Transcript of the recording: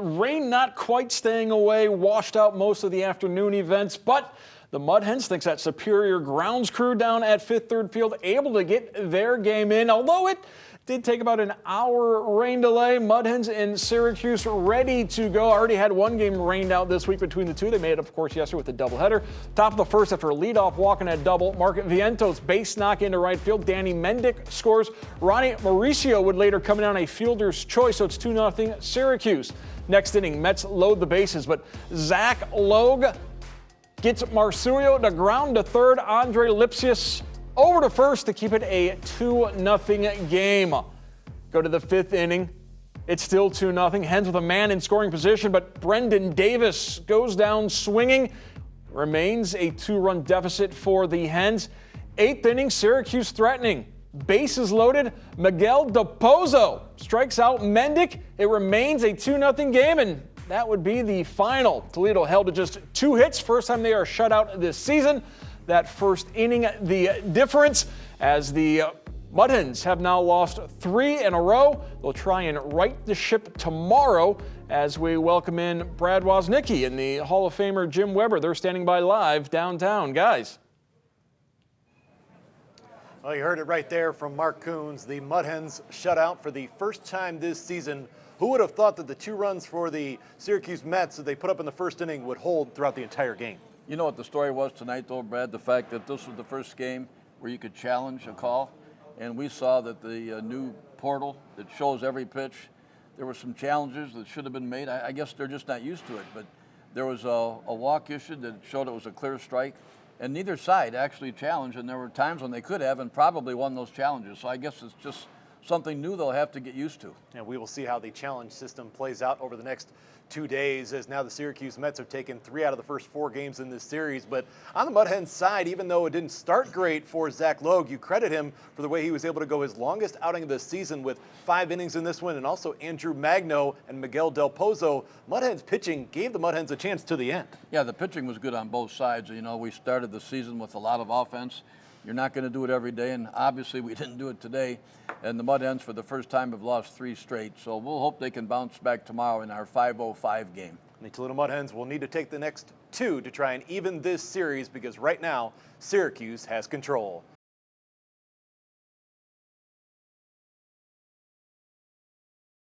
Rain not quite staying away, washed out most of the afternoon events, but the Mud Hens thinks that superior grounds crew down at Fifth Third Field able to get their game in, although it did take about an hour rain delay. Mud Hens in Syracuse ready to go. Already had one game rained out this week between the two. They made it, of course, yesterday with a doubleheader. Top of the first after a leadoff walk and a double. Market Vientos base knock into right field. Danny Mendick scores. Ronnie Mauricio would later come down a fielder's choice, so it's 2-0 Syracuse. Next inning, Mets load the bases, but Zach Logue gets Marsurio to ground to third. Andre Lipsius over to first to keep it a 2-0 game. Go to the fifth inning. It's still 2-0. Hens with a man in scoring position, but Brendan Davis goes down swinging. Remains a 2-run deficit for the Hens. Eighth inning, Syracuse threatening. Bases loaded. Miguel DePozo strikes out Mendick. It remains a 2-0 game, and that would be the final. Toledo held to just 2 hits. First time they are shut out this season. That first inning, the difference, as the Mud Hens have now lost 3 in a row. They'll try and right the ship tomorrow as we welcome in Brad Woznicki and the Hall of Famer Jim Weber. They're standing by live downtown. Guys. Well, you heard it right there from Mark Coons. The Mud Hens shut out for the first time this season. Who would have thought that the 2 runs for the Syracuse Mets that they put up in the first inning would hold throughout the entire game? You know what the story was tonight, though, Brad? The fact that this was the first game where you could challenge a call. And we saw that the new portal that shows every pitch, there were some challenges that should have been made. I guess they're just not used to it. But there was a walk issued that showed it was a clear strike. And neither side actually challenged. And there were times when they could have and probably won those challenges. So I guess it's just something new they'll have to get used to. And we will see how the challenge system plays out over the next 2 days, as now the Syracuse Mets have taken 3 out of the first 4 games in this series. But on the Mud Hens side, even though it didn't start great for Zach Logue, you credit him for the way he was able to go his longest outing of the season with 5 innings in this one, and also Andrew Magno and Miguel Del Pozo. Mud Hens pitching gave the Mud Hens a chance to the end. Yeah, the pitching was good on both sides. You know, we started the season with a lot of offense. You're not going to do it every day, and obviously we didn't do it today. And the Mud Hens, for the first time, have lost 3 straight. So we'll hope they can bounce back tomorrow in our 5-0-5 game. The Toledo Mud Hens will need to take the next 2 to try and even this series, because right now Syracuse has control.